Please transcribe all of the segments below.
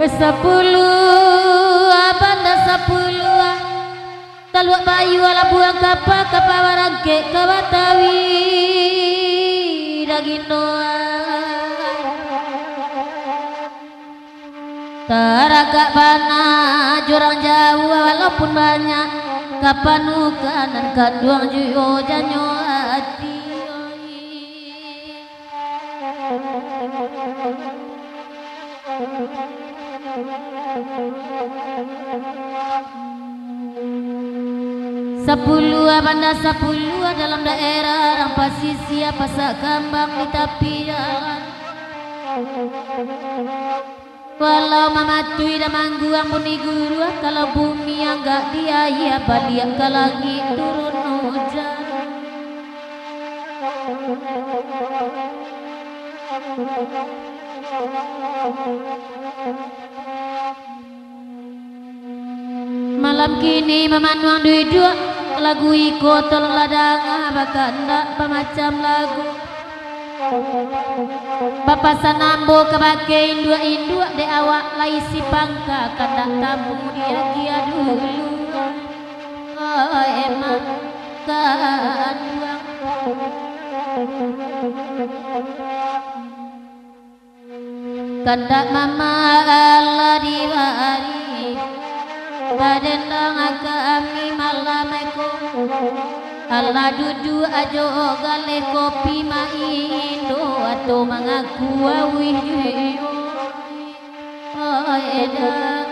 Sepuluh abanda sepuluh taluak bayu ala buang kapal kapawarangke kawatawi dagindoa teragak bana jurang jauh walaupun banyak kapanukan dan kaduang juyo janyo hati sepuluh abanda sepuluh dalam daerah orang pasisi pasak kambang di tepi jalan walau mamatui dan mangguang buni guru kalau bumi enggak dia ya balik ke langit turun hujan malam kini memanuang dua lagu iko teladang bakanda pemacam lagu Bapak sanambo kebagai indua de awak lai si bangka kata tamu dia dia dulu emang kan kandak mama Allah diwari badendang kami malameko Allah dudu ajo gale kopi maindo atau mengaku awih juyo edang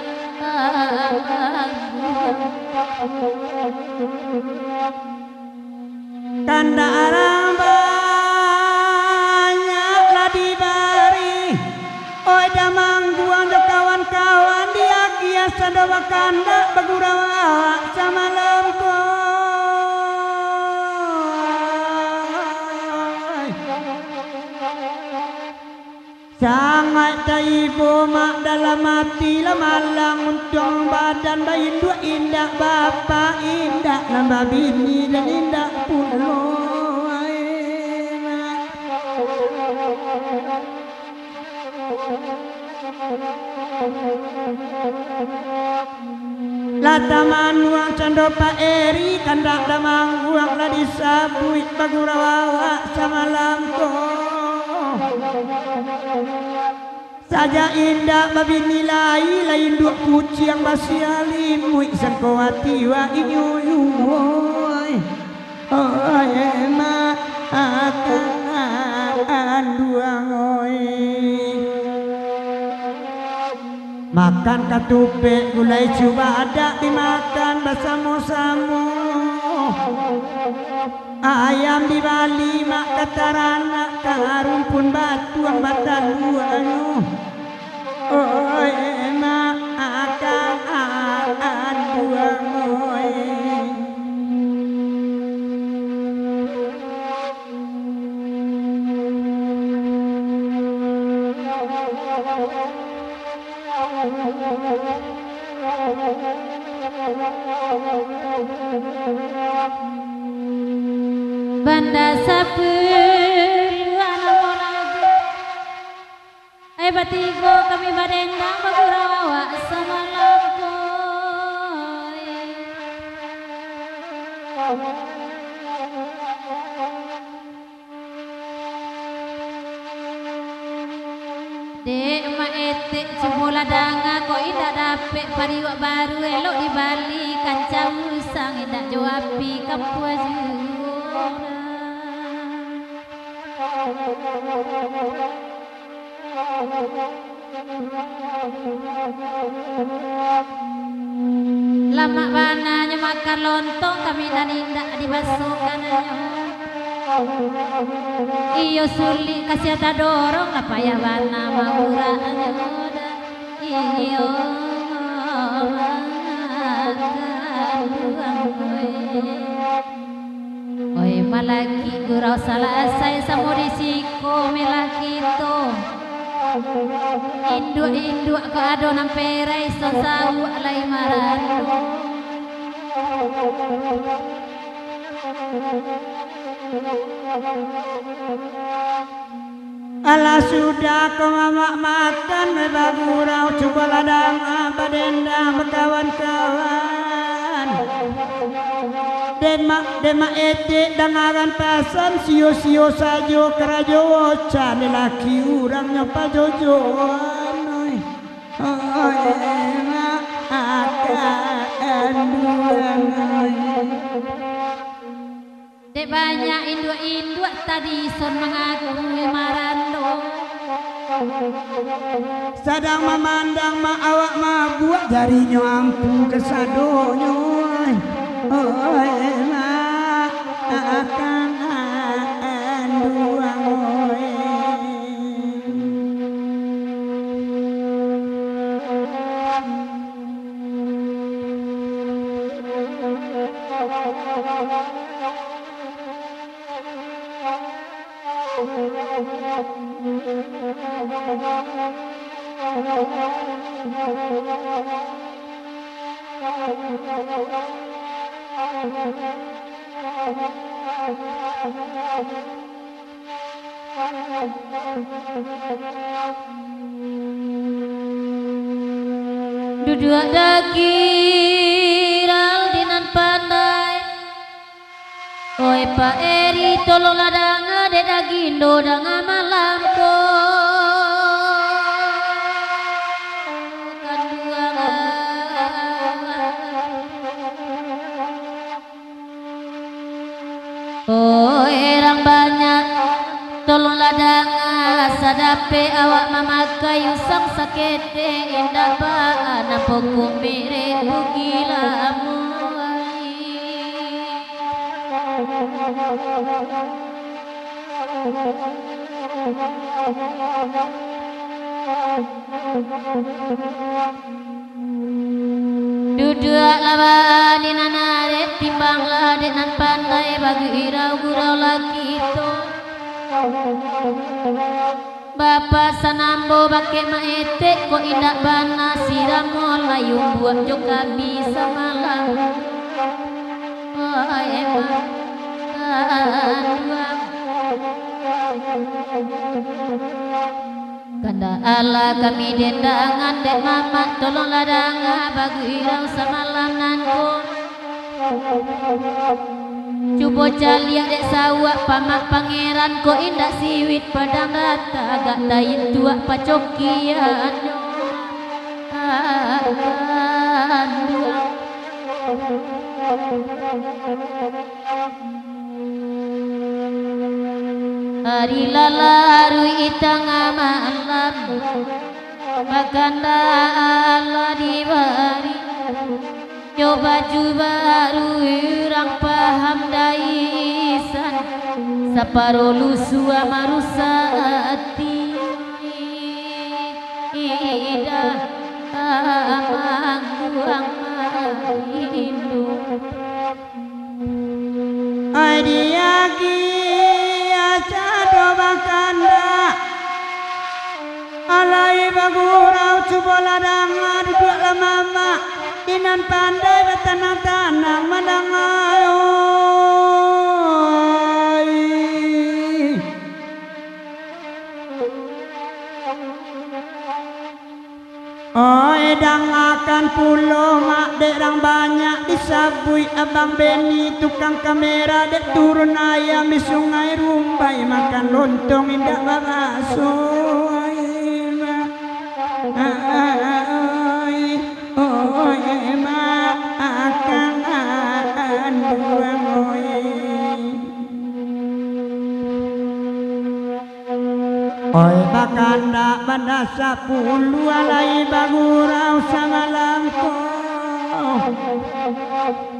tanda arang banyak lah dibari oi damang buang kawan-kawan dia kiasa doa kanda bagurawa sama lempo sangat ibu mak dalam hati lamalang untung badan bayi dua indah bapak indah nambah bini dan indah pulau lataman uang cando Pak Eri kandak damang uang lah disabui bagurawa sama lampu saja indah babi nilai lain dua kucing masih alimu sangkawati wa inyuyu oh emak akan dua ngoi makan katupe gulai coba ada dimakan bersama-sama ayam di Bali mak katarana karung pun batu ang batan buanu oh emak akan buang oi banda sepuluh anak lagi batigo kami badendang bagurawa sama lampoy dek mak etek cebola danga kok indah dapet pariwak baru elok di Bali kancang usang indah jawabi kapuas lama bananya makan lontong kami dan indah dibasuhkan iyo sulit kasih tak dorong lah payah bana mauranya iyo oi malaki gurau salah saya sama risiko melaki to induk ke adonan perai so sawu alai marano Ala sudah kau mamak makan bagurau coba ladang badendang berkawan-kawan. Demak etik dangaran pasan sio-sio sajo kerajo can lelaki urangnya pajojoan. Oi emak akan duang. Dek banyak induk-induk tadi son mengakui marando. Sadang memandang ma awak ma buat jarinya ampu kesadonyo. Oi emak akan duang. Duduk dakiral dinan pandai. Oi Pak Eri tolong ladang ade dagindo danga malam ko. Orang banyak tolong ladang sadape awak mamakai usang sakete indah ba napoko mere bugila muai. Duduk lawan di nanare timbang ladek nan pandai bagi irau gurau laki to. Bapak sanambo bake maete ko indak bana siramol layung buat joka bisa malam. Oh emang kanda ala kami dendangan dek mama tolong ladang bagi irau samalam nanko. Coba caliak dek sawak pamak pangeran ko indak siwit padang rata agak tayin tuak pacokian. Hari lalaru itang malam Bakanda Allah dibari Coba baru orang paham daisan Saparo lusu amarusa hati Ida amangguang mahindu Adiaki acado bakanda alai bagurau cuboladang duduk lamama inan pandai betanang-tanang madangai edang akan pulau mak derang banyak disabui abang Beni tukang kamera dek turun ayam di sungai Rumbai makan lontong indah baraso mak akan duang oi bakanda banda sapulu alai bagurau samalangko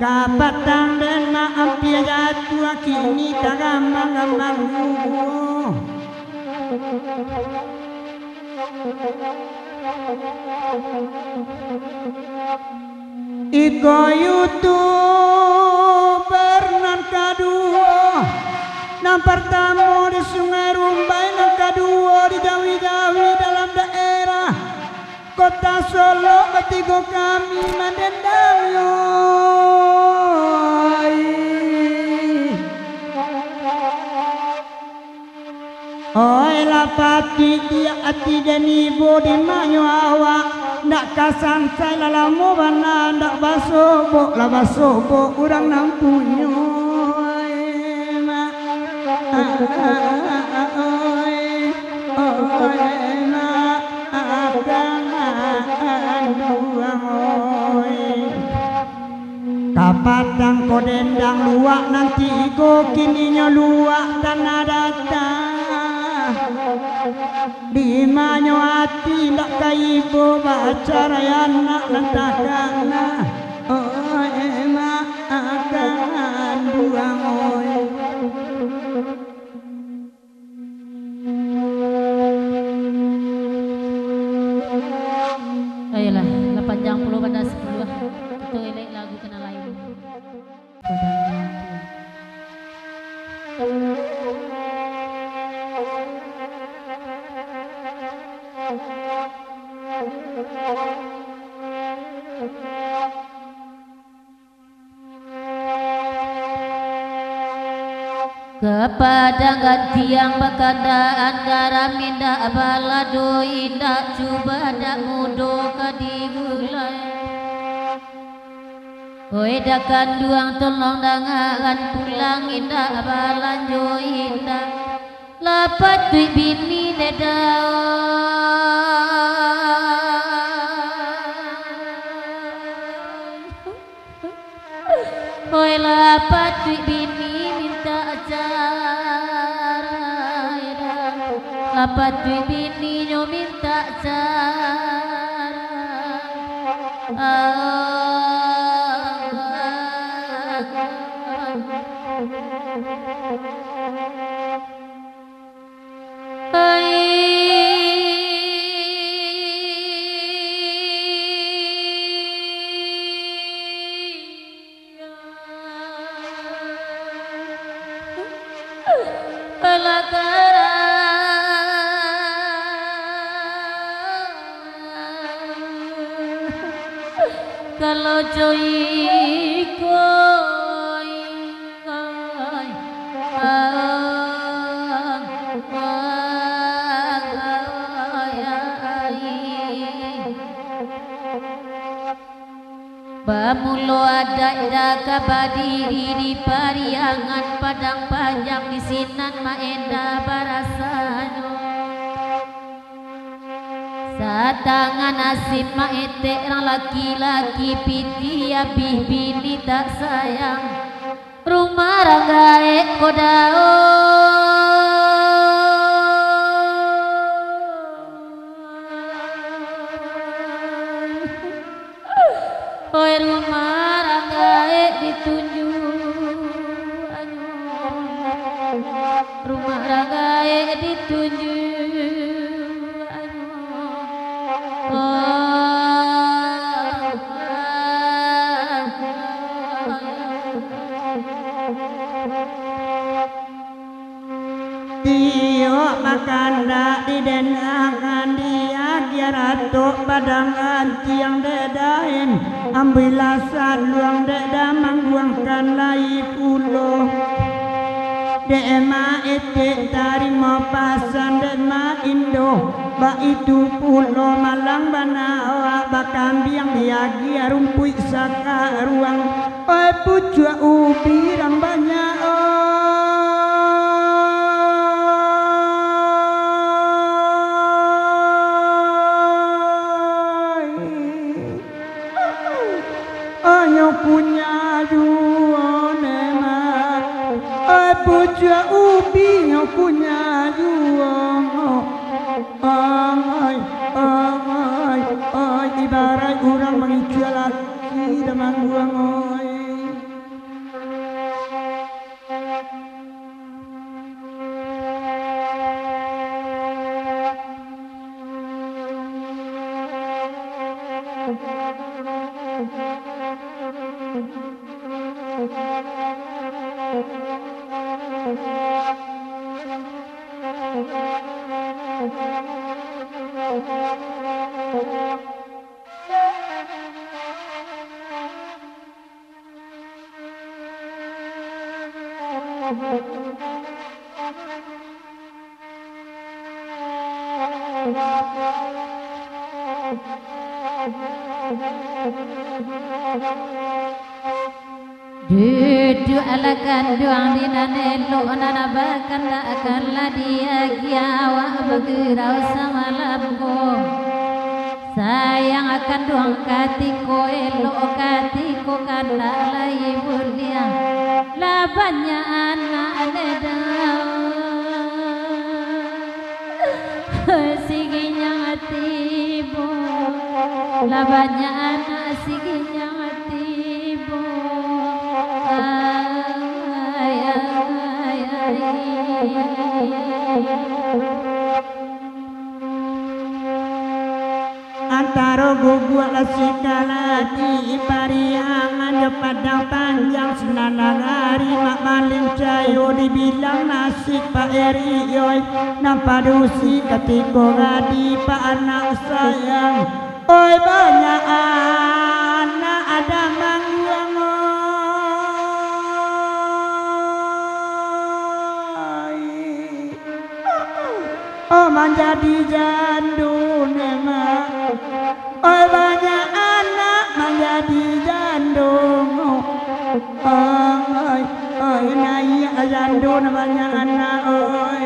kapatang den maampi jatuh kini tagamang-gamang Iko YouTuber nan kedua Nan pertama di Sungai Rumbai, nan kedua di Jawi-Jawi dalam daerah Kota Solo, ketiga kami Mandendang Oi lapati dia ati deni bodi manyo awak ndak kasan saya lalamu bana ndak basobo la basobo urang nampunyo ma oi ma akan duang oi kapatang kodendang luak nanti go kininya luak tanah datang di manyo hati ndak kaibo bacara anak nantakana oh emak akan buang oi ayolah 8 jam 10 pada 10 kita elek lagu kena lain kepada gantiang bakadaan garam indah balado indah cuba dak mudo kadigulai oi dakan duang tolong dangan pulang indah balanjo indah lapat duit bini dedau oi lapat duit bini lapat duit bini nyo minta kalau joy koi bamulo ada kabadiri di pariangan padang panjang di sinan maenda barasanyo satangan asin maete rang laki-laki piti abih bini tak sayang rumah ranggae kodao oi rumah ranggae ditunjuk rumah ranggae ditunjuk Tio makanda di denangan dia ratu padang antiang dedain ambilasan luang deda mangguangkan lai pulo dema ete tarimo pasan dema indo ba itu pulo malang bana awak bakambiang diagi rumpui saka ruang oi pucua ubi rang banyak punya juone mak puja ubi yang punya juong ibarat orang mengijual laki dengan buang Duduk ala kanduang di nanelo nanabakan tak akan dia giawa bergerau sama labko sayang akan duang katiko elok katiko kanda lay mulia labanya anak nedau siginya matibu labanya anak siginya matibu antara guguk lasikala di pariangan padang panjang senanang hari mak maling cayo dibilang nasib Pak Eri yoy nampadusi ketika gadi Pak anak sayang oi banyak anak ada mangguang oh menjadi jandu nema oi banyak anak menjadi jandu oi oi naik jandu banyak anak oi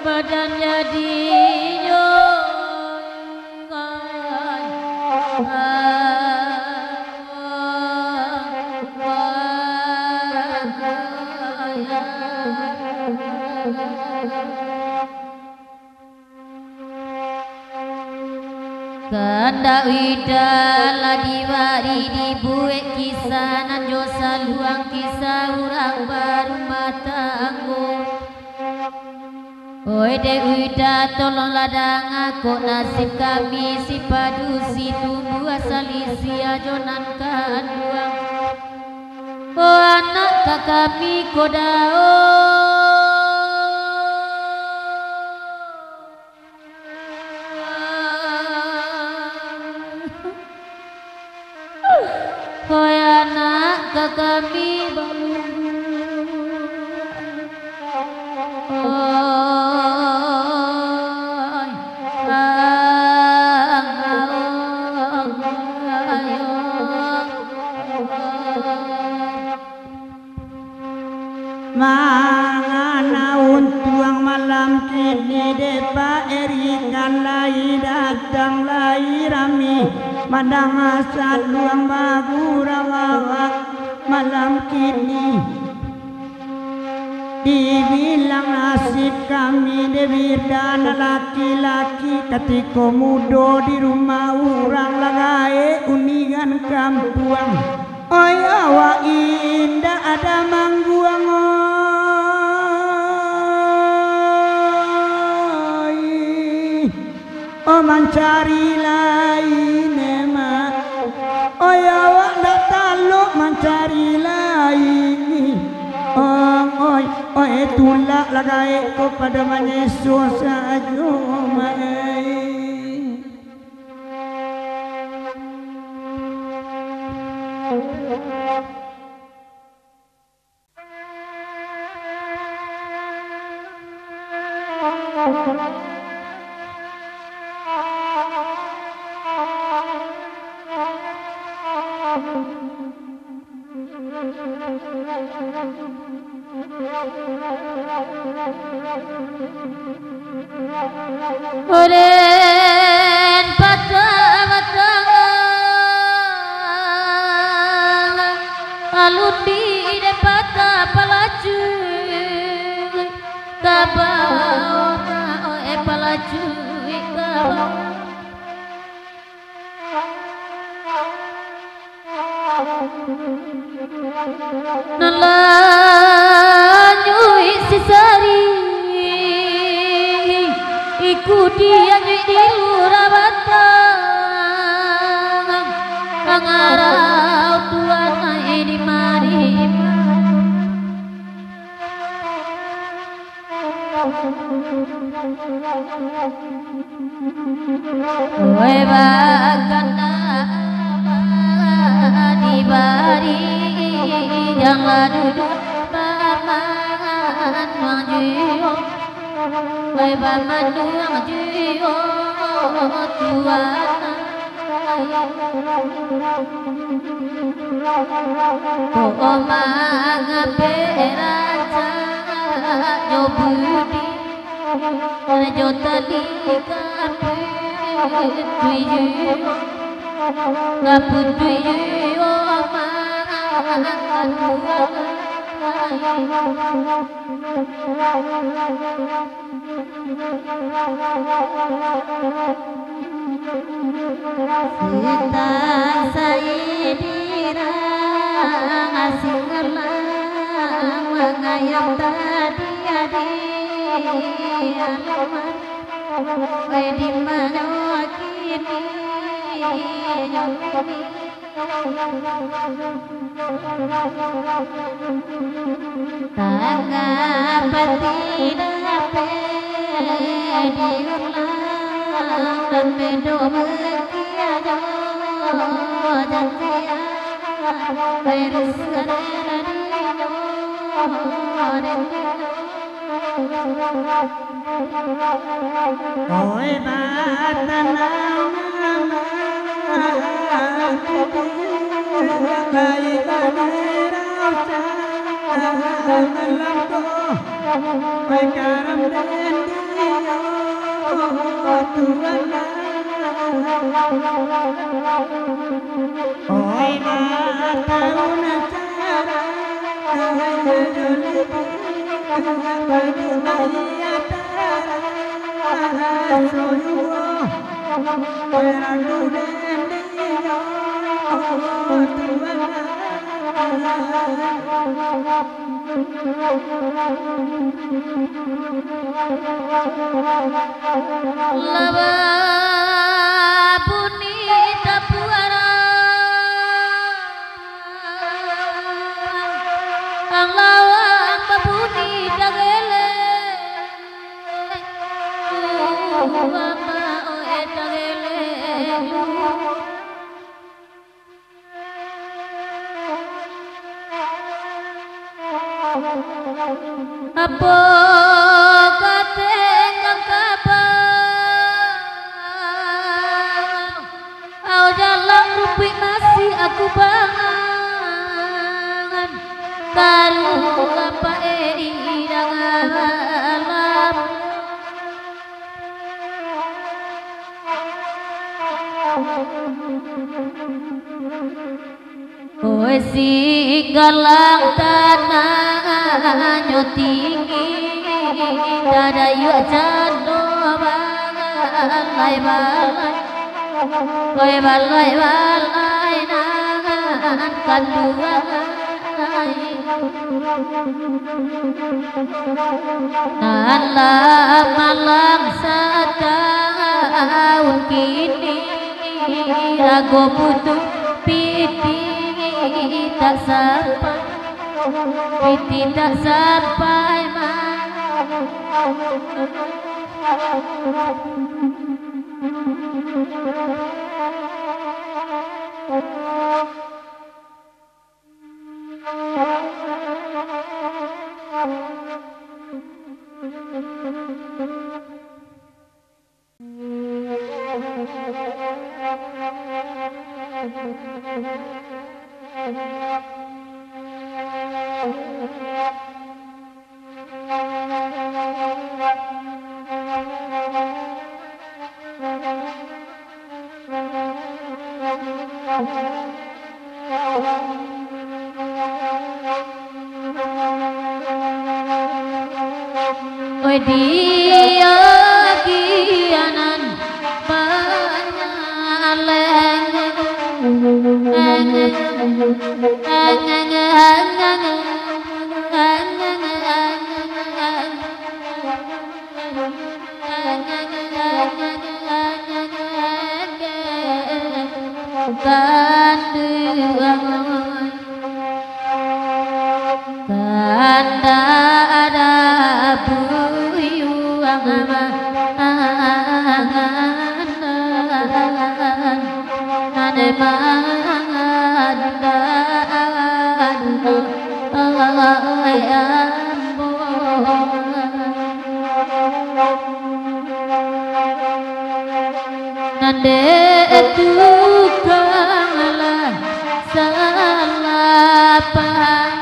badannya kanda widala diwari dibuek kisah nanjo saluang kisah urang baru matanggo oi dek wida tolonglah dang aku nasib kami si padu si tumbuh asal isi ajonan kanduang oh anak kami kodao koi anak kami manganaun tuang malam kini depa erikan lai datang lai rami mandang asal luang bagurawawa malam kini dibilang nasib kami debirdan laki-laki ketika muda di rumah orang lagai uningan kampuang oi awak indah ada mangguang oi oh mencari lain emak oi awak dak taluk mencari lain oi oi tulak lagai kepada Yesus saja mai Oren patah-patah alun di patah palaju kabau palaju kabau nalanyu sisari Kowe bakana di bari jangan duduk paman maju kowe paman maju tuan ko manga peraca nyobudi jotali kape tuju kaputuju Sita sayidira asing ngelang mengayam tadi adi alaman kowe di mana kini nyoni tangga patina pe diulang medo mekia jo jantia bersana dino Kowe batana bayi kamera ngelangko kowe karam den dia tuana kowe batana cara laba punita puara ang lawang babuni dagele mama oe dagele apa kate kau jalan rupi masih aku bangan karu apa idangan alam kowe galang tanah nyotingi dada yuk jado balai balai kowe balai balai nangan kanduan nalang malang setahun kini rago butuh piti tak sampai piti tak sampai Oi dia kianan panaleng kanda ada buyu Ande tukanglah salah paham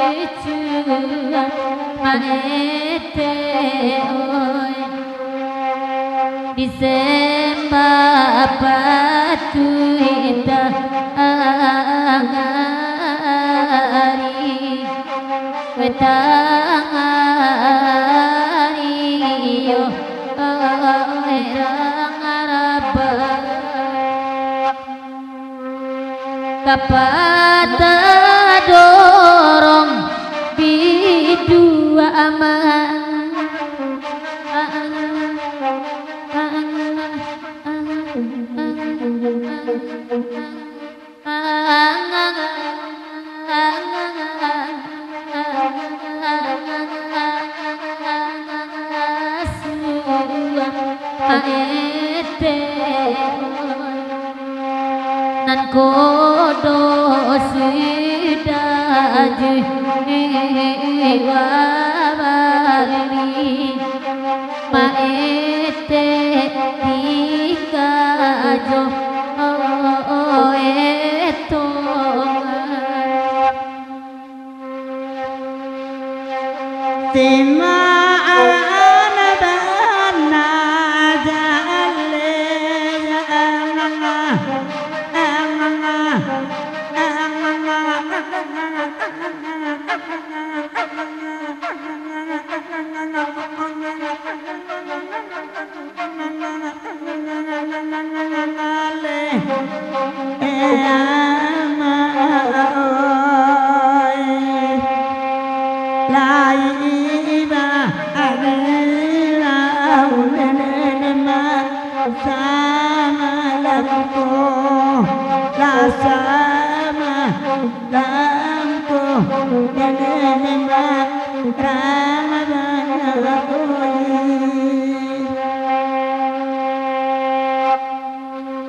cuan maete oi disembah batu indah angari wetangari yo erang araba kapata dorong bidua aman nan kodo sidaji wabali maete tikajo eto Tima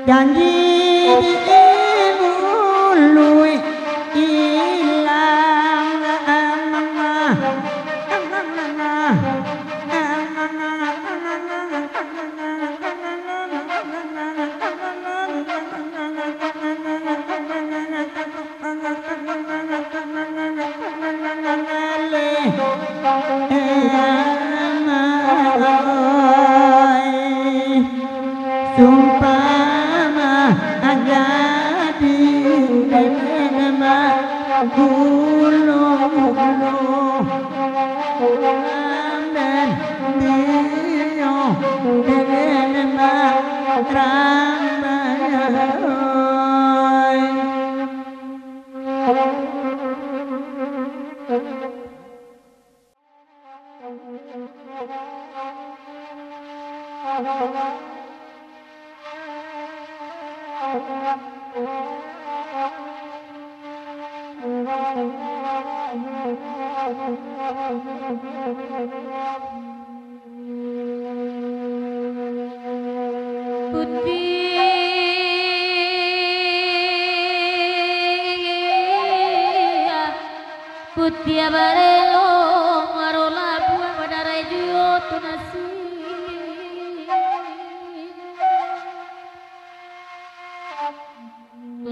janji dimului hilang sumpah jadi nama gulung dan dio nama ramai Putia barelo marola buah badarai juo tunasi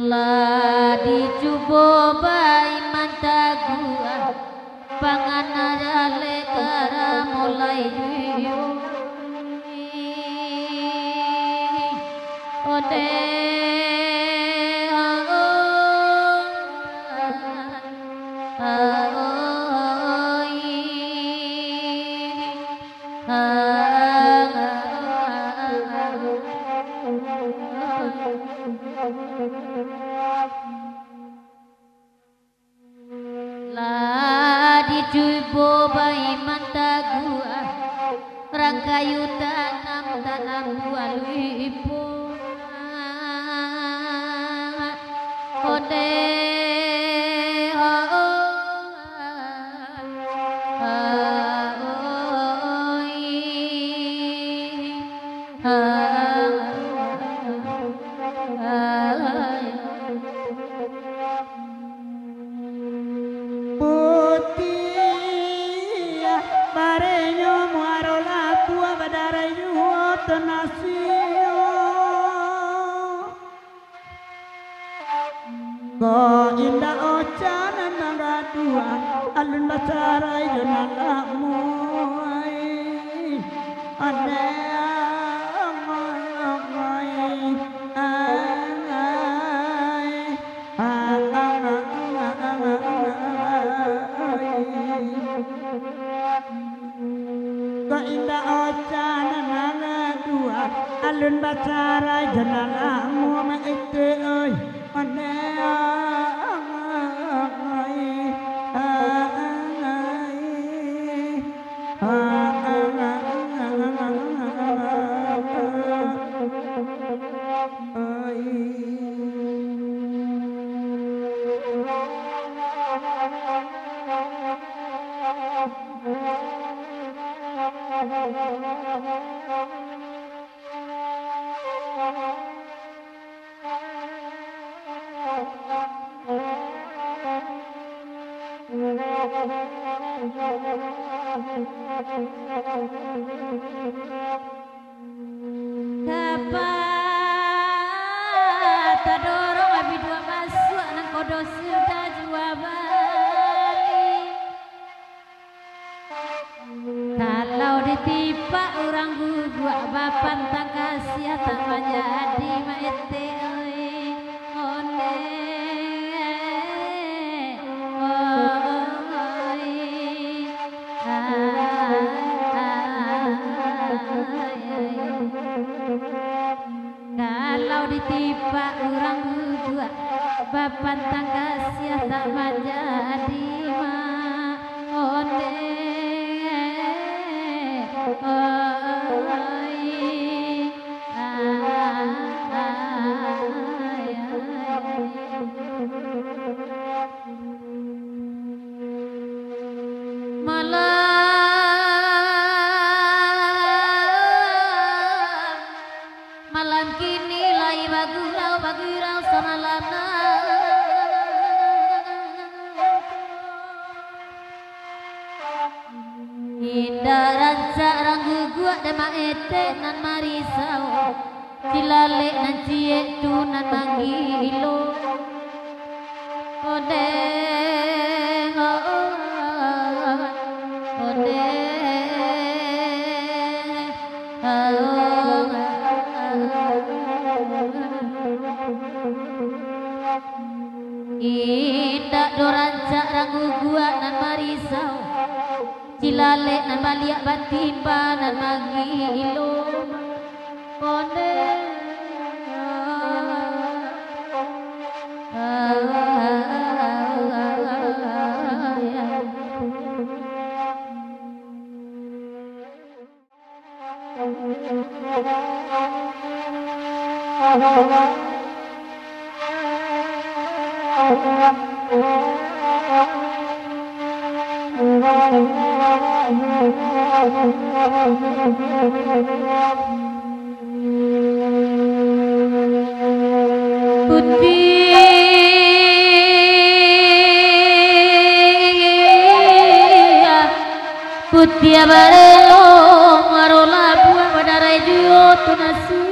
la dicubo bai mantagua pangana jale kara mulai juo ode Jubo bai mantagua rangkayu tanam waluipo ode ko indah ocanan nangadu dua alun bacarai jonalamu ane alun bacarai jonalamu maite oi ane tadorong abi dua masuk nang kodo sudah jua bali kalau ditipa orang gugua bapan tak kasih tak menjadi maite oi one kalau ditipa orang berdua bapan tak kasih tak menjadi mak onde malam kini lai bagurau sanalana indah ranca ranggu gua dema ete nan marisau cilale nan ciek tu nan manggilo ode ode indah doranca ranggu gua nan marisau cilale nan baliak batimba nan magilo onde Putia barelo marola buah badarai juo tunasi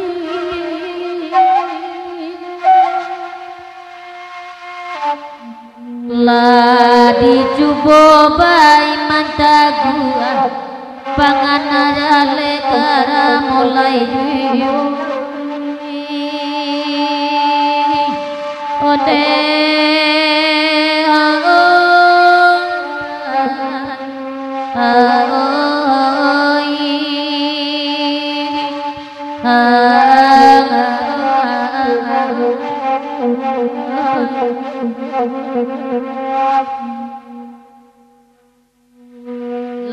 la dicubo bai manta gua pangana jale kara mulai juo ode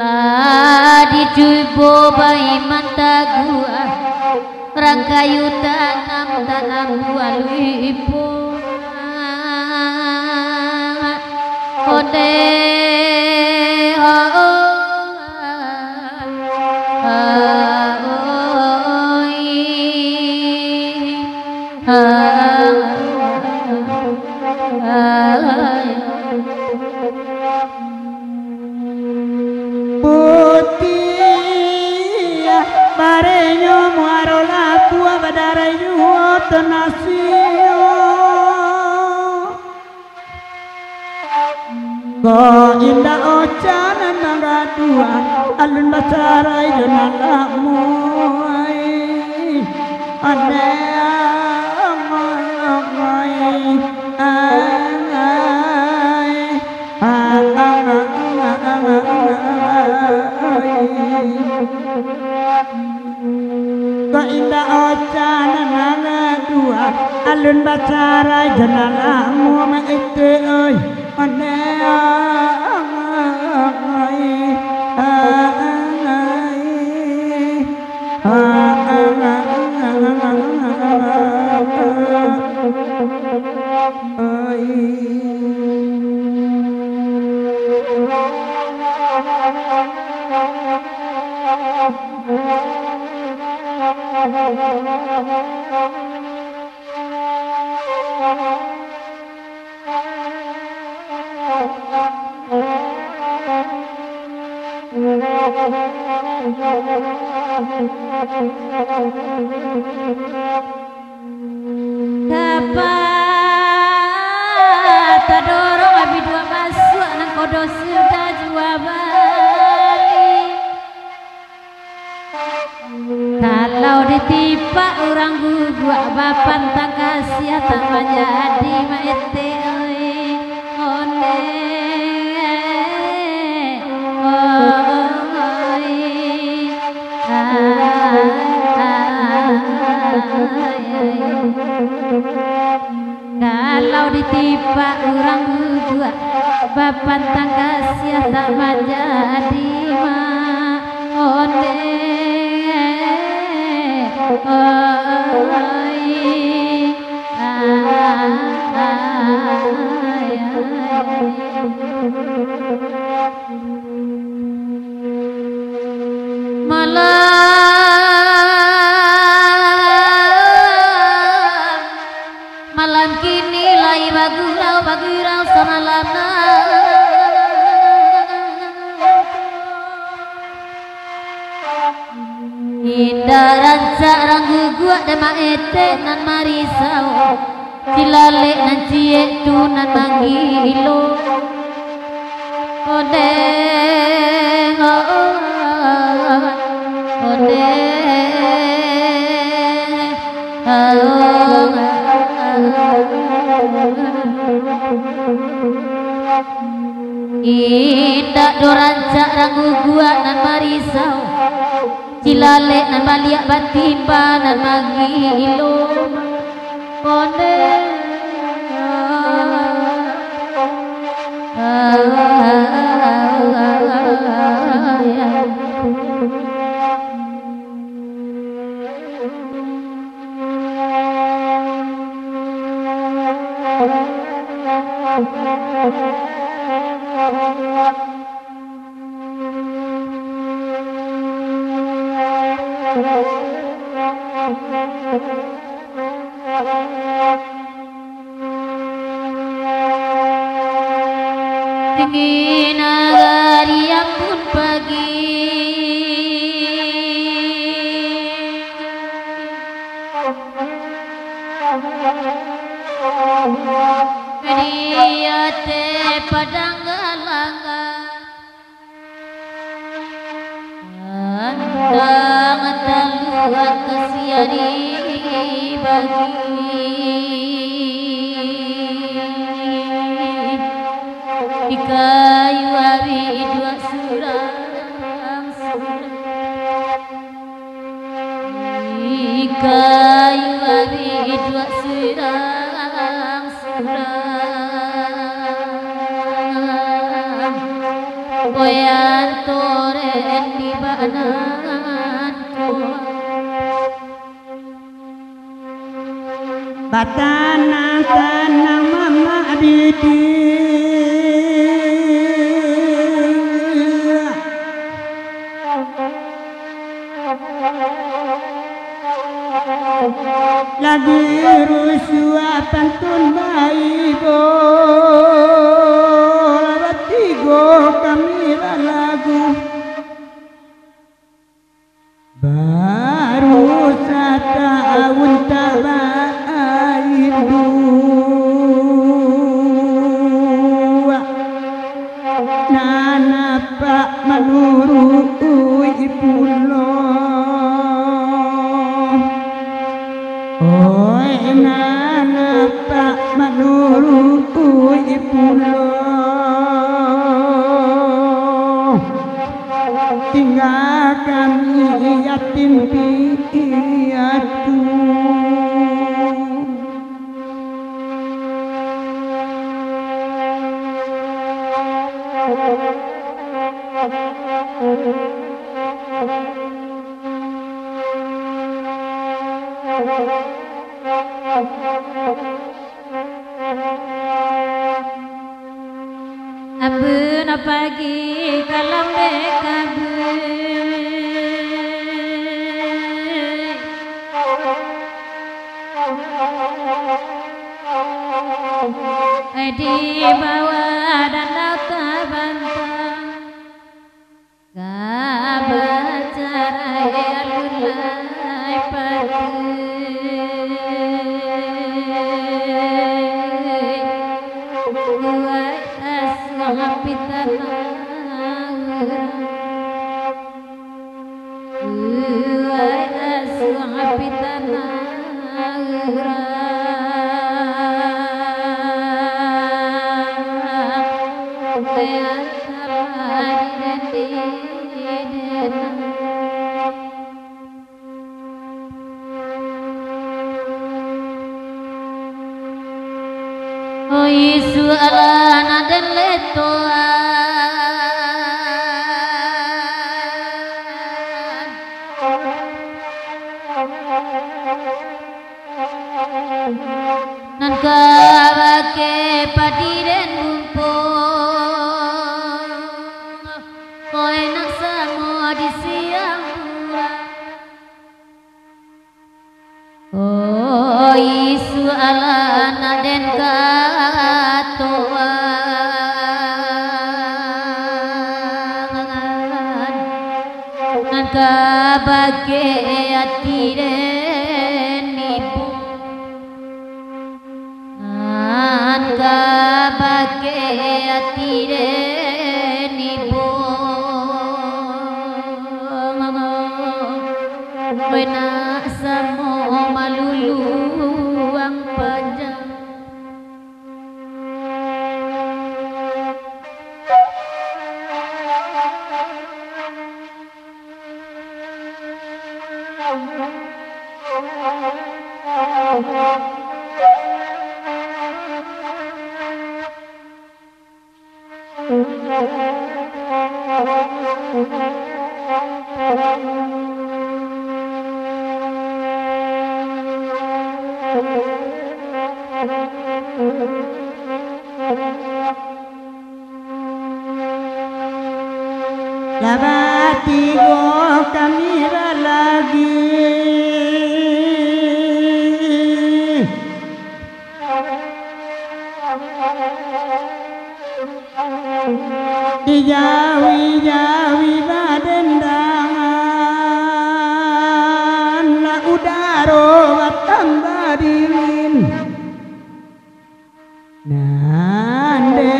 la dicubo bai mata gua rangkayu tanam buah lipo ode Putih barenyo muarola tua badarai juo tenasio Ko indah ocanan nagaduan alun basarai jonan lamuai ane ko indah ocanan nagaduan alun basarai jonan lamuai ite oi ane tadorong abi dua masuk nang kodo sudah jua bali. Kalau ditipa orang guguk bapan tak kasih tak menjadi maete oi one kalau ditipa orang gua bapan tangga sia tak menjadi mak onde malam kini lai bagurau samalana indah ranca ranggu gua dema ete nan marisau cilale nan cie tu nan mangilo odeng indah doranca ranggu gua nan marisau cilale nan baliak batimba nan magilo onde dingin nagari pun pagi dia te padang galanga andang taluan kesiari bagi di kayu abi dua surang di kayu abi dua surang goyan toren di banan Batana tanang mama didi lagi rusua pantun bayi bol tigo kami lagu baru setahun tabain dua nganapa menurui pulo oi nganapa menurui pulo tinggalkan yatim piatu Abuna pagi kalambe kabe di bawah danau tabantang kabacarai alulai Isu alana dan letoan nan kabake padiren bumpong koe nak samo di siang oh isu alana den katoan nan kabake atiren ibu nan kabake atiren ibu wena samo malulu ang panjang Labatigo kamira lagi Dijawi-jawi badendangan la udaro watamba dilin nande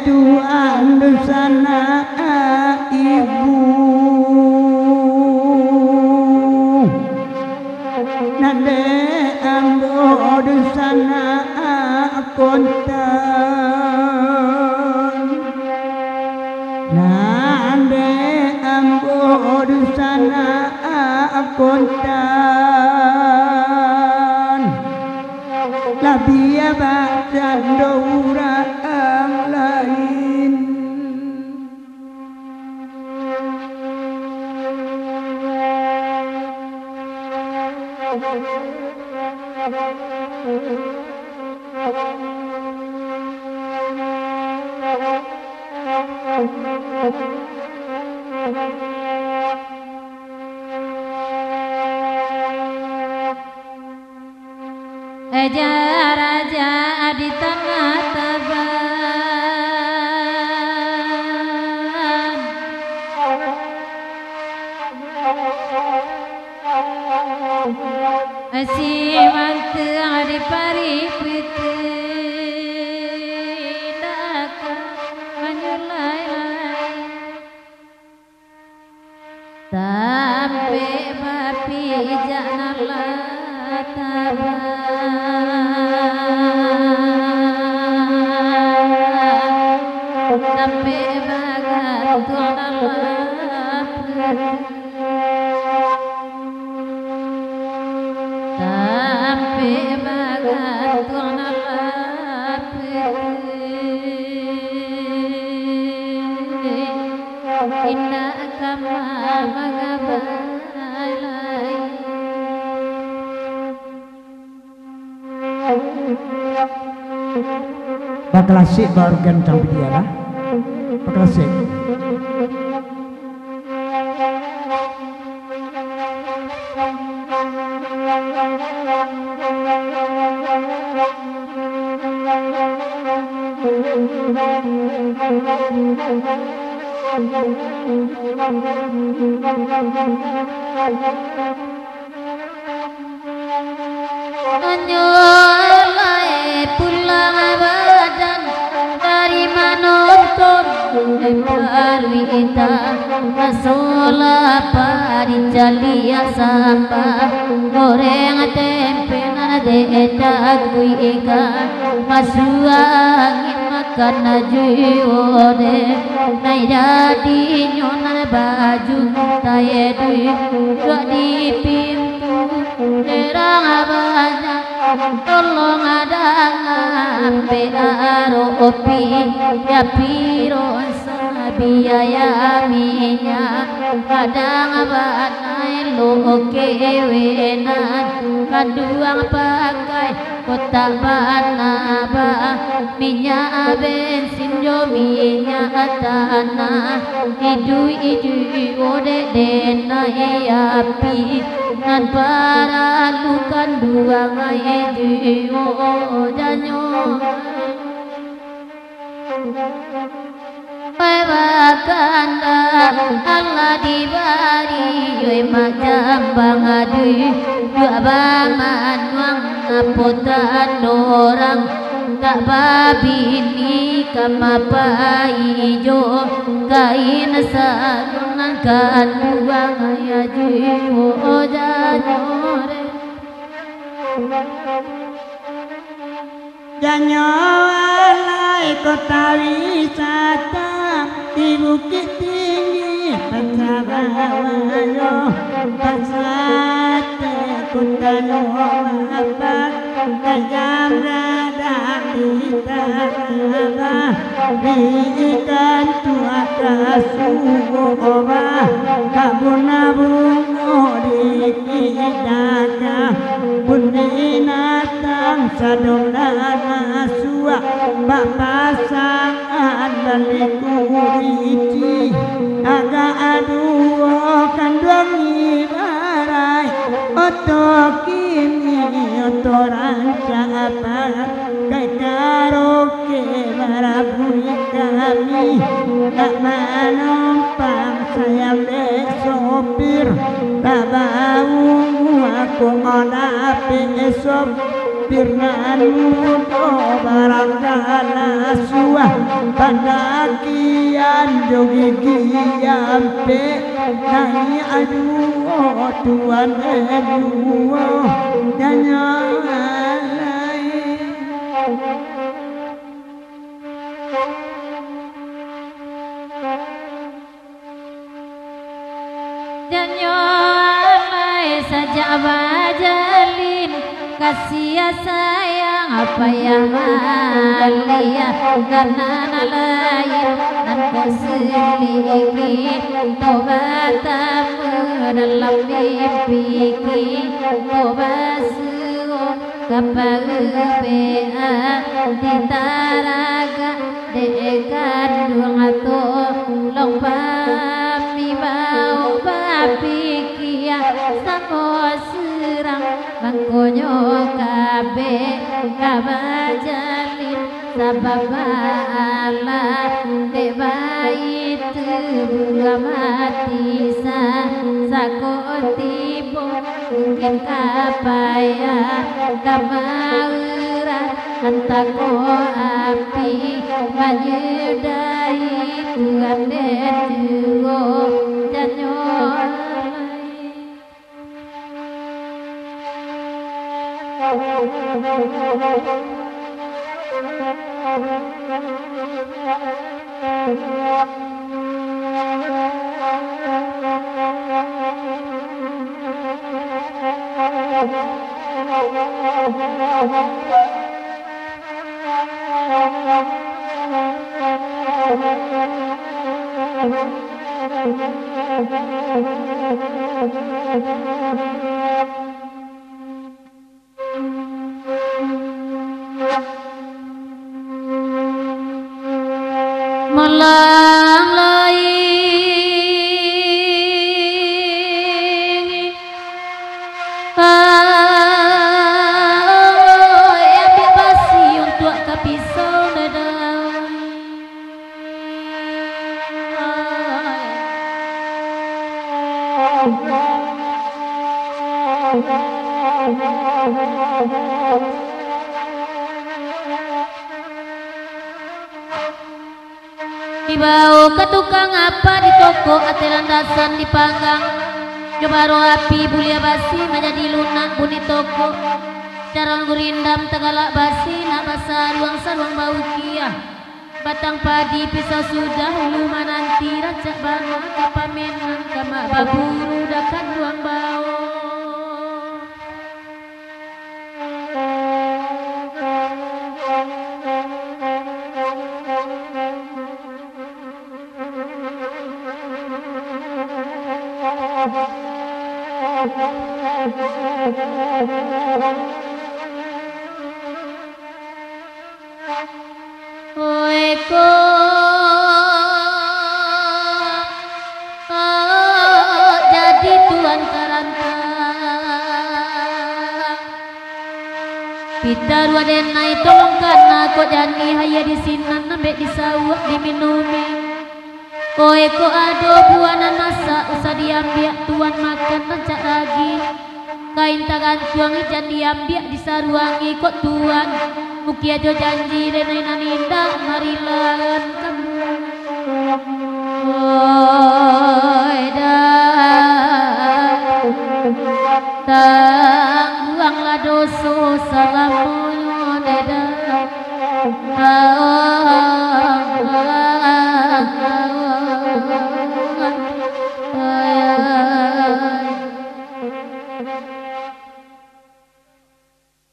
tu andusana ibu nande andusana kontan nande andusana kontan labia bacan doura ang lain Raja di tanah Taban Asimant hari paripiti Daka menyulai sampai bapi janala sampai bagat janala sampai bagat janala inna kama magabalai Baklasik baru gantang dia lah. Baklasik. Anyolai pulang badan dari menonton Parwita Masola pari jalia samba goreng tempe nana deta kui ikan masua angin makan najuode nai jadi nyonan baju taye dua di pintu derang banyak tolong ada ngampe aropi ya piro biaya minyak kadang banai lo kewenan kaduang pakai kotak banaba minyak bensin jo minyak tanah idu ode denai api nan para lukan duang idu janyo Pebakanda Allah dibari yoi macam bangadui dua bangan wang apotan orang tak babini kama paijo kain sarungan kan duang ayaju ojanyore Janyoalai kota wisata di Bukit Tinggi Pasabawayo Pasate Kutano Mapak Kajam Radang di Tanah Ikan tua kasuwa Kabunabungo di Kidaka Bundinatang sadolana suak papasangan balikurici agak aduh kandung ibarai otokini otoranca apa kai karaoke marabui kami tak menumpang saya sopir tak bau aku ngodapi sopir nanuto barangkala suah pandakian jogi giampe nai aduh tuan aduh nyanyalai nyanyalai saja bajalin kasih sayang apa yang malia karena lain dan keseliki tobat dalam mimpi tobat kapal bea di taraga dekan duang atau lomba mi bau bapi kia samo serang bangkonyo kabe kabajalin sababala debait bunga mati sakotibo mungkin kapaya kabaura antako api banyudai tuan dejugo janyo Malang lain ambil basi untuk kapisau dadau dibawa ke tukang apa di toko ate landasan dipanggang coba roh api bulia basi menjadi lunak bunyi toko carang gurindam tegalak basi nak basah ruang sarwang bau kia batang padi pisau sudah luma nanti racak bana kapamenan kamak baburu dakat ruang bau Oeko jadi tuan karanta Pitar wadenai tolongkan aku jani haya di sinan nambek disawak diminumi Oeko ado buanan masak usah diambil tuan makan rancak lagi kain tangan tuang ijan diambil disaruangi kok tuan muki aja janji denai naninda marilan kamu tangguanglah dosa salamono deda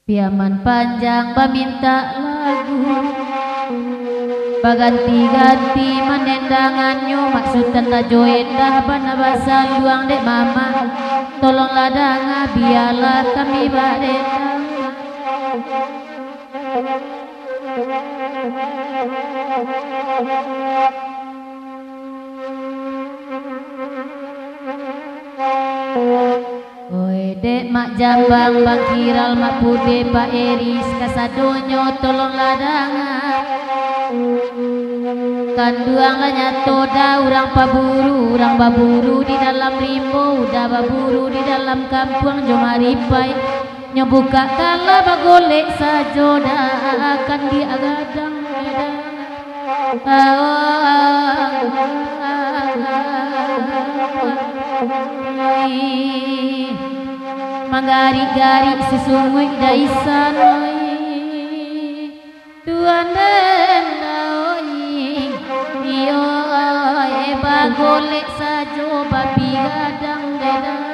piaman panjang meminta lagu baganti-ganti menendangannya maksudkan tajo endah bana basa luang dek mama tolonglah danga biarlah kami badendang Oi dek mak jambang bang kiral mak bude pak eris kasadonyo tolonglah danga kanduanglah nyato dah urang paburu urang baburu di dalam rimbo udah baburu di dalam kampung jomaripai nyobuka kala bagolek sajoda akan diagadang manggari-gari sesungguh daisan tuan dendai iyo bagolek sajo babi gadang dedang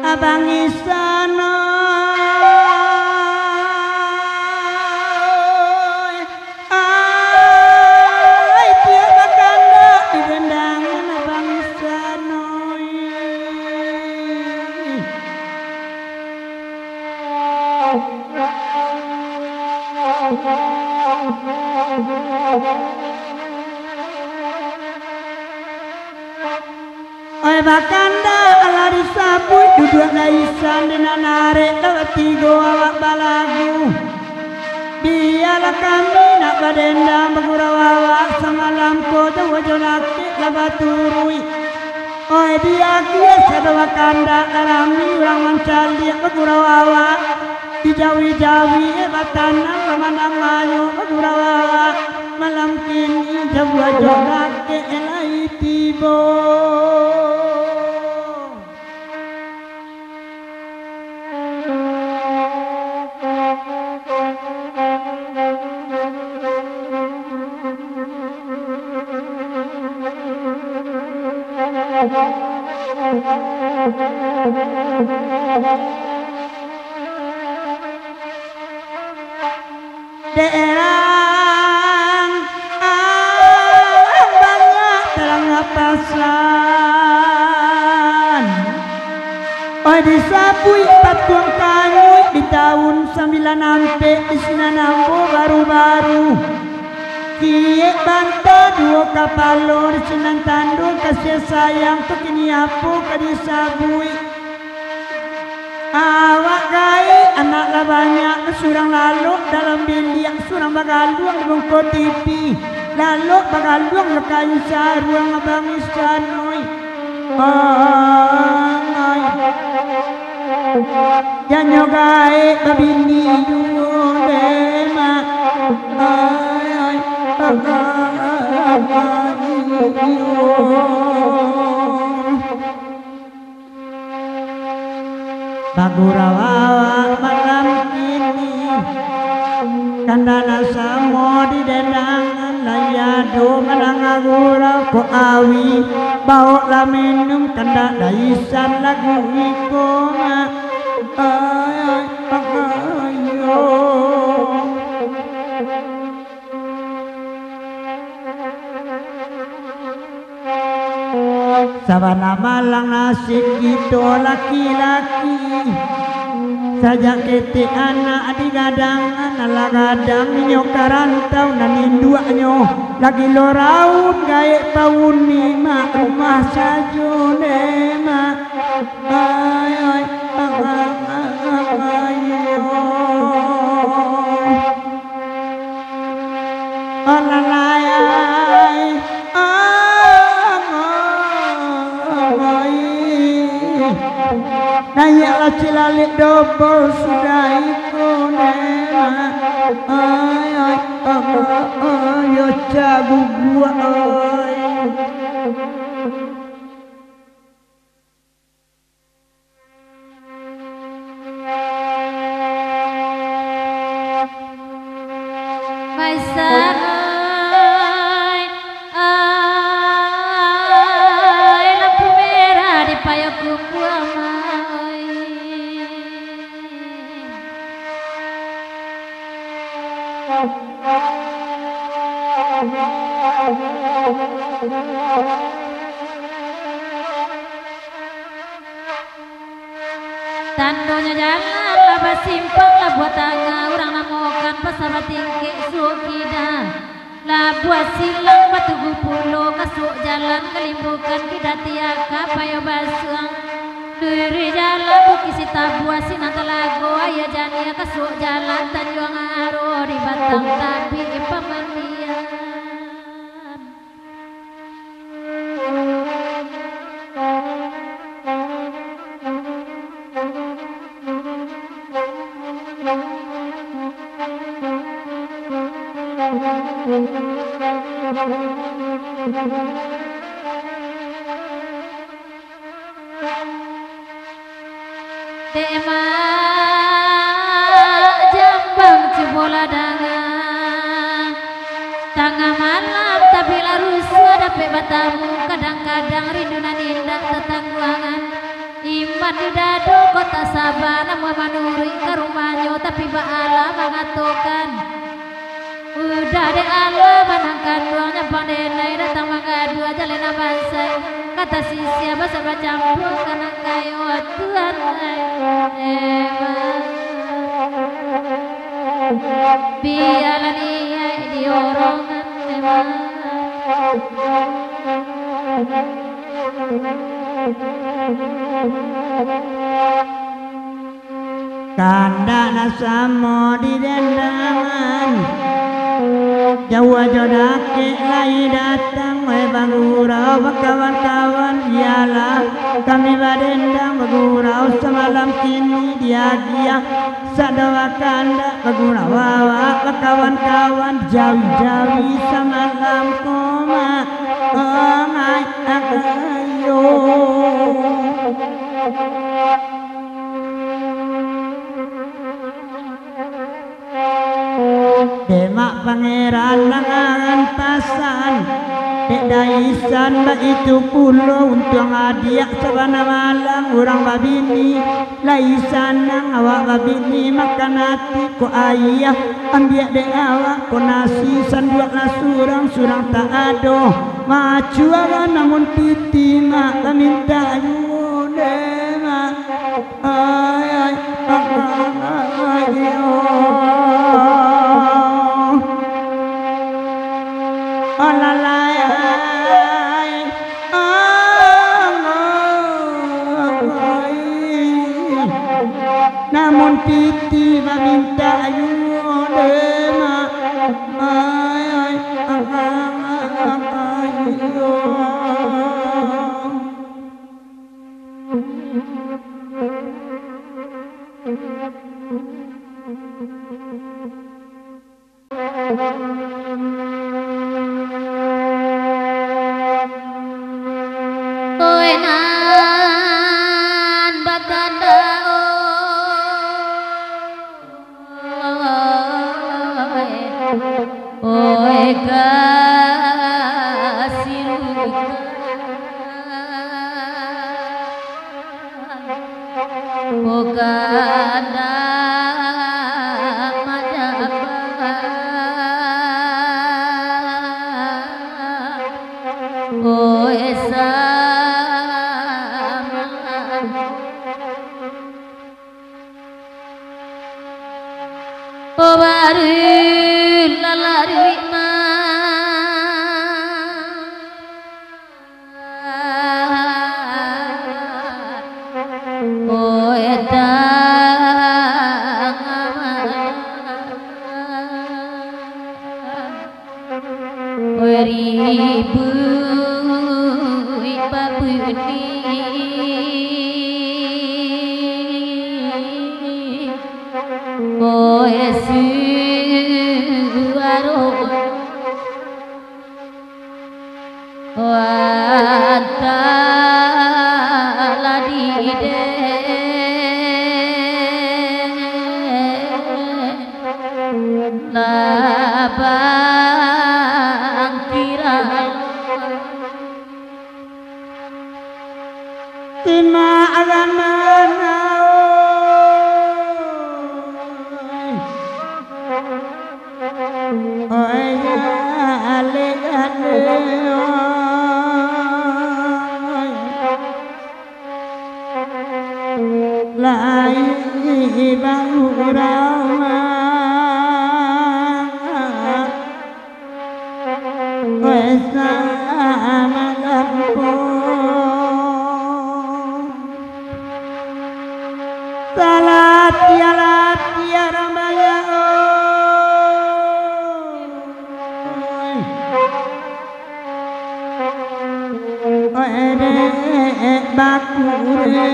abang isana Oi bakanda ala disabut duduk daisan dina narik tigo awak balagu biarlah kami nak badendang bagurau awak semalam kota wajonaki labaturui oi dia kia sada bakanda alami urang mancali bagurau awak dijawi-jawi batanang pemandang mayu bagurau awak malam kini jawa jorake elai tibo daerah banyak terang pasan oh disapui patuang kanyui di tahun 9 ampe di sinanambo baru-baru kie banta dua kapalo di sinan tandung kasih sayang tu kini apa kadisabui awak gai anak lah banyak surang lalu dalam bilik surang bagaluang di bungkot TV lalu bagaluang lekain saruang abang isanoi ay janyo gai babini dema ay Bagurawa malam kini kandana samo di dendangan layado manangagura ko awi bawa la minum kanda daisan lagu ikoma ay pakayo sabana malang nasib gitu laki-laki saja kete anak di gadang anak gadang nyokarantau nanin duanyo lagi loraun gae paun lima rumah sajo nema ay ay Nayaklah cilalik dobol sudah ikut nema ay ay yo cagu gua ay Maisa lampu merah di payungku tandonya jalan labas simpang lah buat tangga orang namokan pasabat tinggi sukida lah buat silang batu gupulo kasuk jalan kelimbukan kita tiaka payo basuang diri jalan bukisi tabuah sinantalago ayah jania kasuk jalan tanjuang aro di batang tapi pemandian tema jambang cibola dangang tengah malam tapi larus ada batamu kadang-kadang rindunan indah tetangguangan iman di dado kota sabana manuri ke rumahnya tapi ba'ala mengatokan udah de Allah menangkan doanya pandenai datang mengadu aja lena bansai kata si siapa serba campur karena kayu Tuhan biarlah dia diorongan kandana samo di dendangan Jawa jodake lai datang Bagurau kawan-kawan ialah kami badendang bagurau semalam kini dia sadawa kanda bagurau wawa kawan-kawan jawi-jawi semalam koma ongai ayo demak pangeran langan pasan dek daisan mbak itu pulau untuk ngadiak sabana malam orang babini laisan nang awak babini makan hati ko ayah ambiak dek awak ko nasi sanduak lah surang tak ado macu awak namun piti mak minta yude mak ay namun titi meminta yude mak ay Koenan bakanda oe kasiruka okanda majaba oe sama o baru lalari ma o etang o ribu babuni o esuaro o antaladide labang kiral tima agan mana oi ale lai bagurau oi sama lampu salat ya rambaya oi dek bakure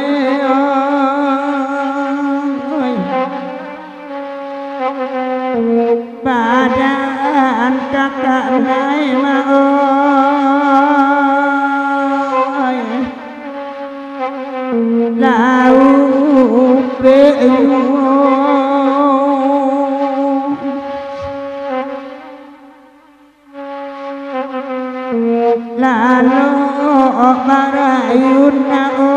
badan kakak naik maoi lau peyu lalu marayun naoi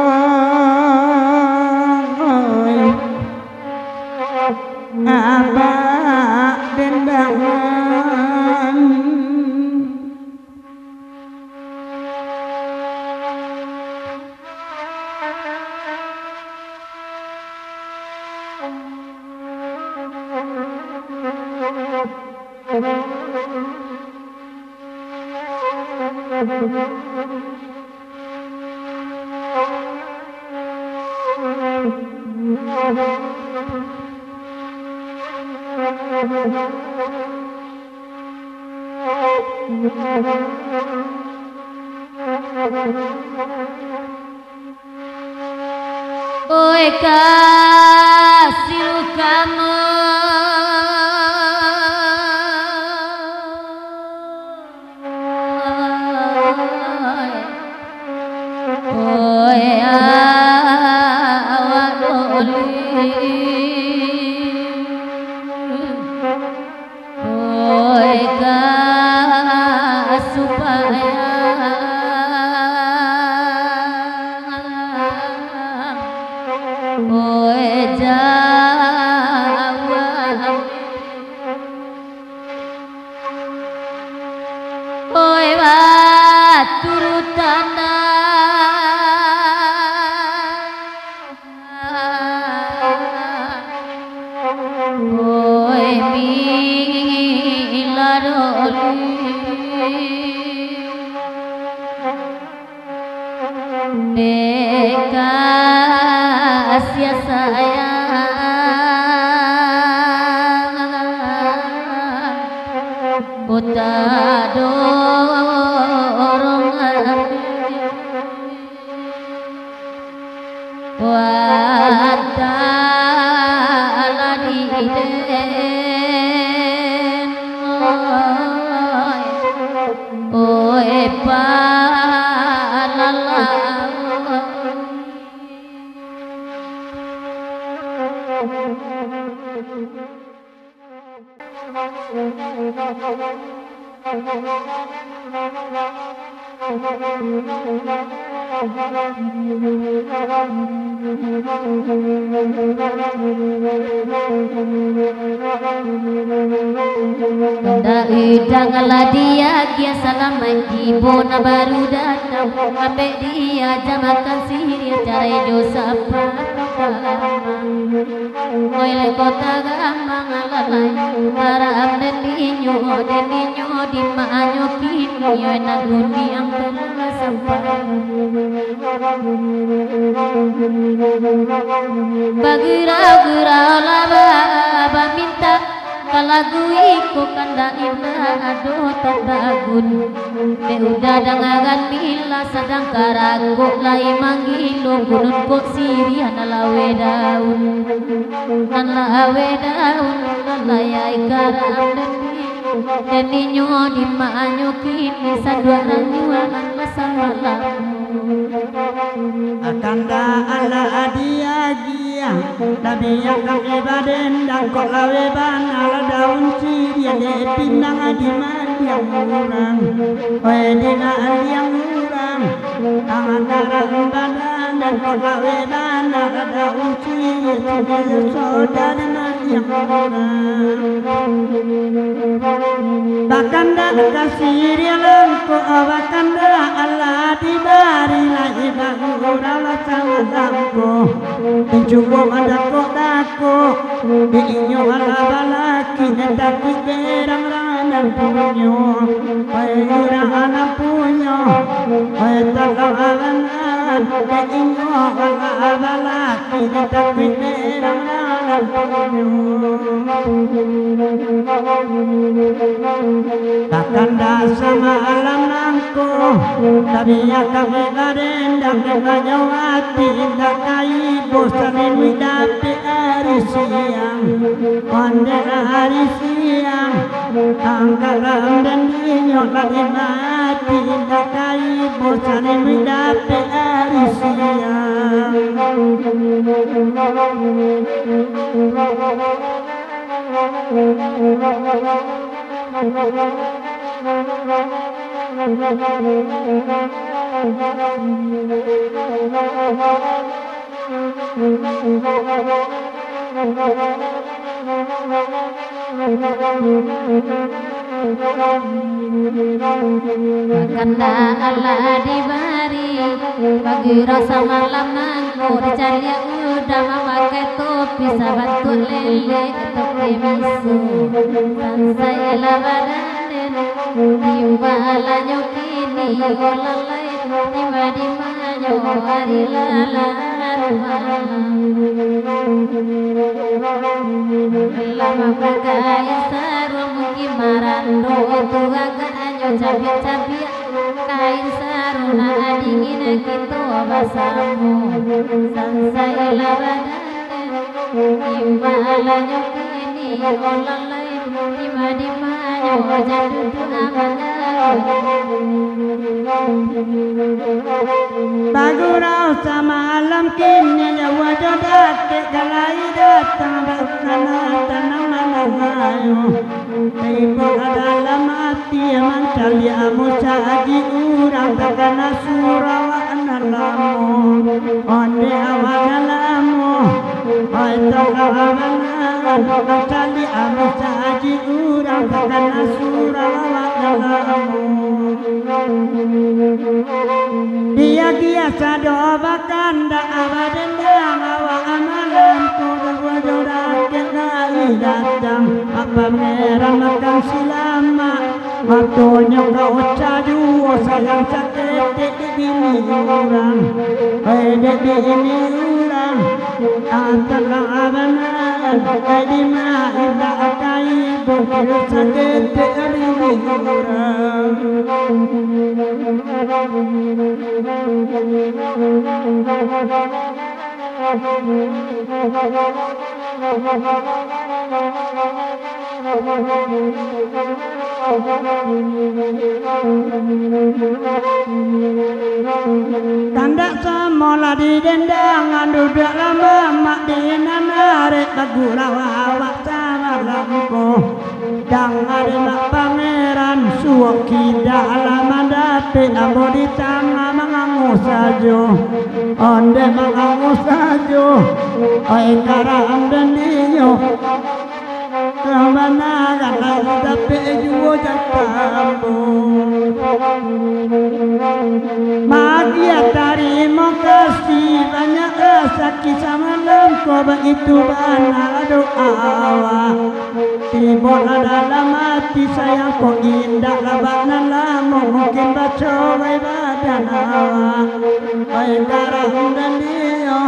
apa dendangan Oi kasih kamu oi awak doli oi supaya dia salam ibu na baru datang ambek dia jamakan sihir cara jo sapa oi le kota gamang alalai para amden dinyo di maanyo kini yo na guniang terus sampai bagira laba minta kalagu iku kanda indah aduh tadagun be udah dangagan mila sadang karago lai manggilo gunun kok sirian lawe daun layai karam dan ninyo di maanyo kini sadua ranyuan masalah akanda ala dia gia tapi yang kami baden dan kok lawe ban ala daun sirian de pinang di yang murang oi dina yang murang antara badan dan kok lawe ban ala daun sirian de saudara yang murang bakanda kasirian ko bakanda ala di bari lai bagura sama damko mencubo madako dako biinyo ala balaki tapi berang ranan punyo payura anak punyo paytakalan biinyo ala balaki tapi berang ranan punyo bakanda sama alam nangko tapi ya kami barendang kanyawati indah kai bosan widapi hari siang onde hari siang angkaram dan dinyo lagi mati indah kai bosan widapi hari siang Kanda Allah dibari bagi rasa malam nangku dicari udah memakai topi sahabat lele topi misu saya labadan timbala nyokini olalai tiba di manyo hari lalar lama bergaya sarung gimaran do itu agak anyo cabi-cabi kain sarung samu sansai labadate imalanya kini olalai dima-dimanya jadudu amanah Bagurau samalam kini wajah dake kalai datang bersama tanam malahayu ibu adalah mati mencari amusaji urang takana surawa analamu onde awanalamu oi takawanan mencari amusaji urang takana surawa analamu dia kiasa doa kanda abadendang awa amalan kuda wajodah kena datang apa merah makan silama matonya kau caju sayang sakit di orang di ini orang antara abanan di mana akai bukir sakit di orang Tanda semola di dendangan duduk lama mak di narik bagula awak sama lampu dang ada mak pangeran suak kita alaman dati ambo di tangga mengangu sajo onde mengangu sajo oi karang dan diyo Ramana kalau dapat jual jatambu, magia terima kasih banyak rasa kisah malam kau itu bana doa. Timbul dalam hati sayang kau indah labana lama mungkin baca badan awak. Oi garang dan dia,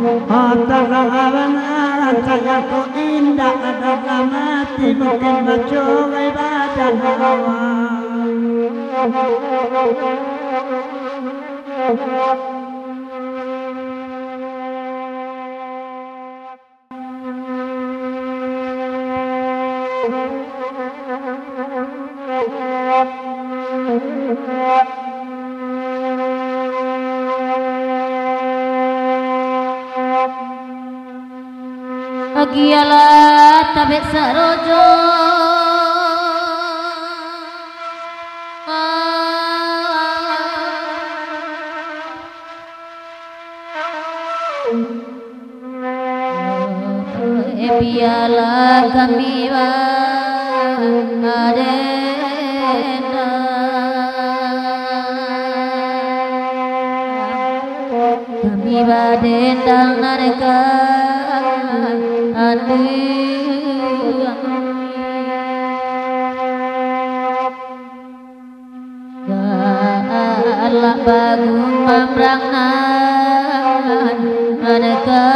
hotel labana sayang kau indah dalam hati mungkin baca badan awak. Agialah tabek sarojo biarlah kami adena kami badendang nareka galak bagu pamrangan mereka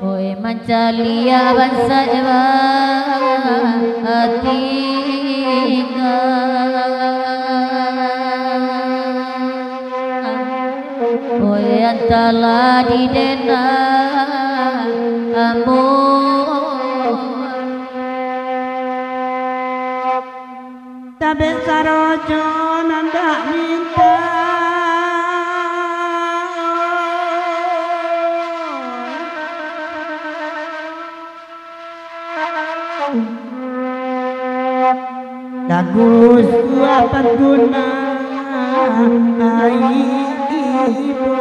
oi mancalia bangsa eva atinga oi antala di dena ambo tabe sarojo nanda minta Dagus apa guna ibu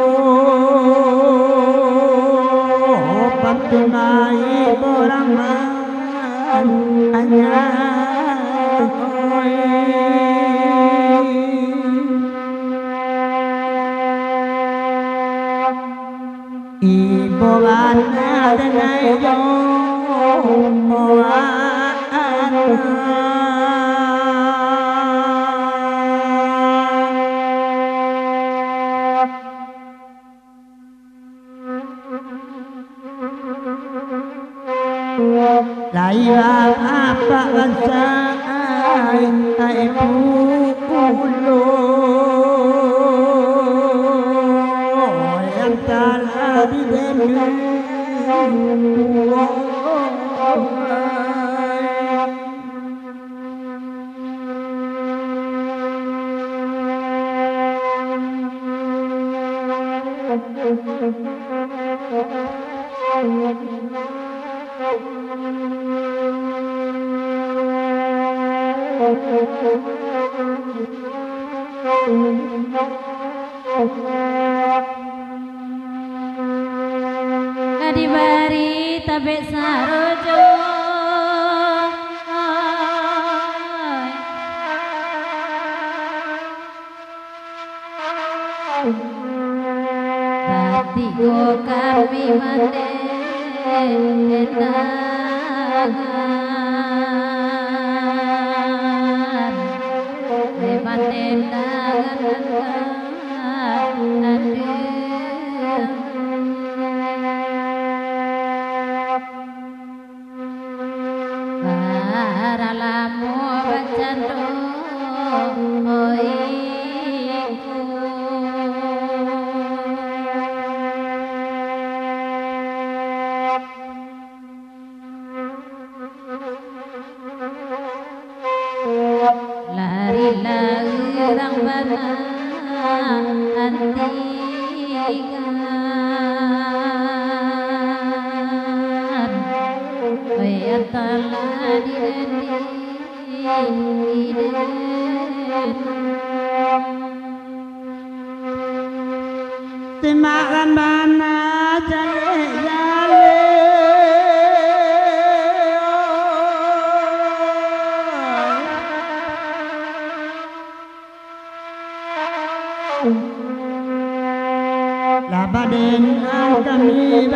Patunai borangan hanya ibu anak dan yo Laiwa apa bangsa ai pulo yang telah didemi Adibari tabek sarojo Batigo kami mandenangan Baralamu bacando lari-lari orang bana antikan bayatala Timakan mana jale-jale Labaden kami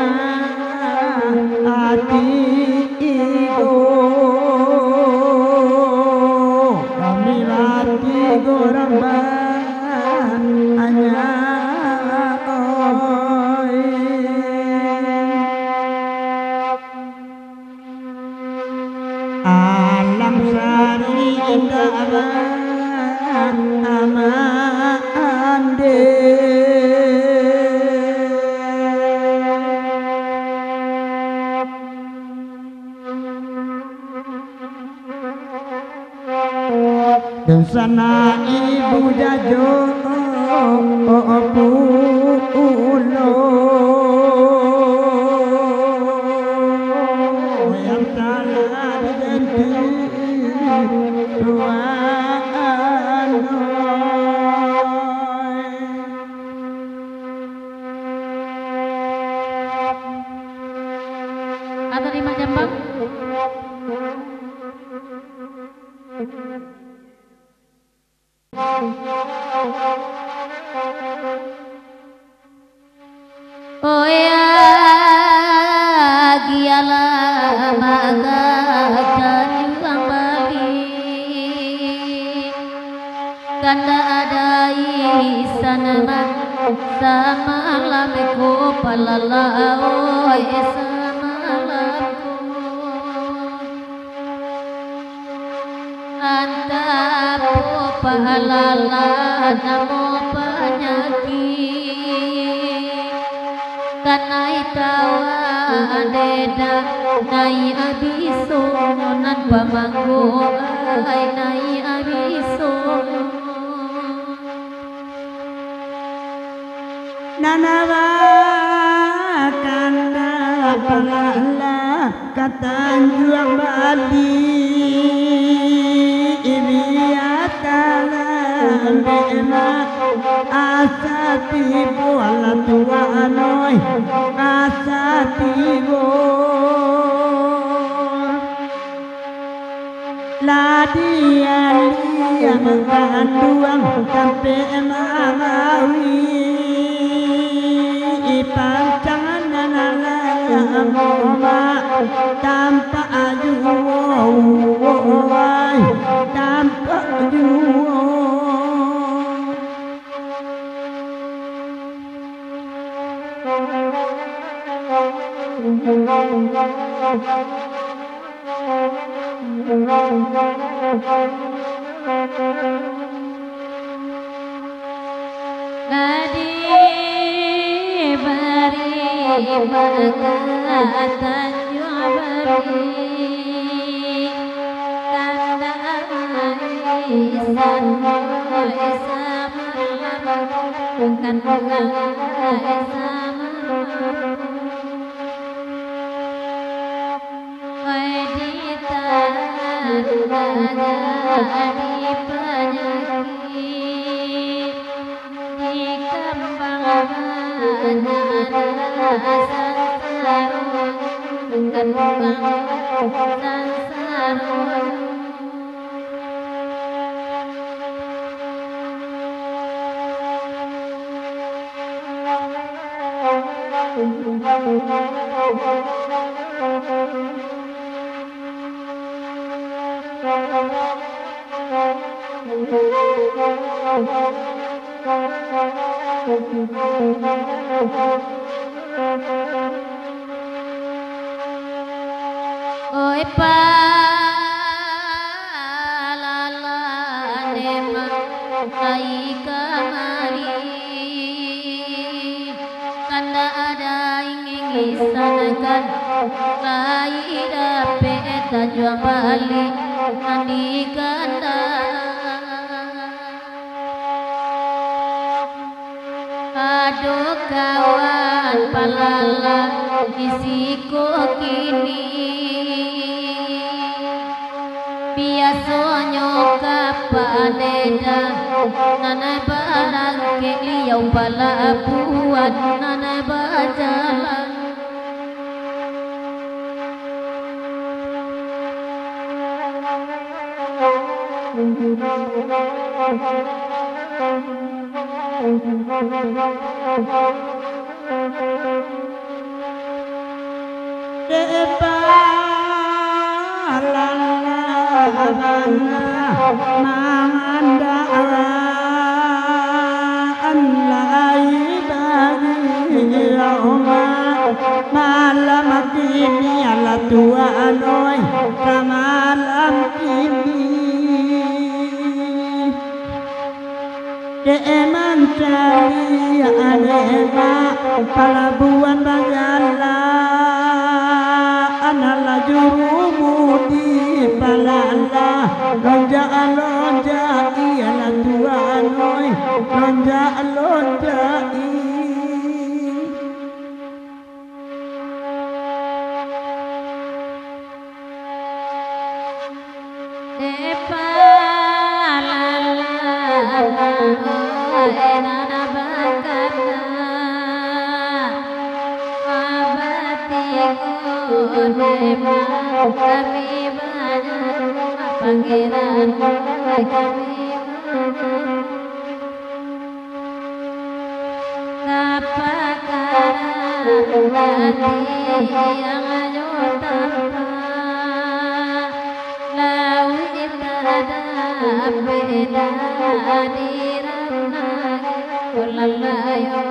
hati igo kami hati gorang hanya alam sari indah amande dan sana ibu jajo pulo yang telah diganti Tuhan atau 5 jam bang oh ya giala maga dan Bali kanda ada sana sama lameko palala oh sama lamko anta palala namo penyakit kanai tawa adeda nai abiso nan pamanggo ai nai abiso nanawa kanda palala katanjuang Bali ibiatala bema asatibo ala tua anoy asatibo ladialia mengkanduang kampe mamawi ipancangan nanala moma tanpa ajuwai tanpa ajuwai Nadi bari bagatan juabari kanda isan isa bukan isa Wadita jadi penyakit di kembang sansarun kembang sansarun Oi palalane mai kamari kanda ada ingin isanakan lai dapat tajuang balik nandi kanda aduh kawan palala isiko kini biasanya kapaneda nana barang ke liau palabuan nana bajalan malam kini ala Tuhan oi malam kini Deeman cari aneba palabuan bagala anala jurumudi palala lonja lonja iala Tuhan oi lonja lonja Pangeran kami hati yang nyota lawi tada beda dirana kulalayo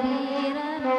dirana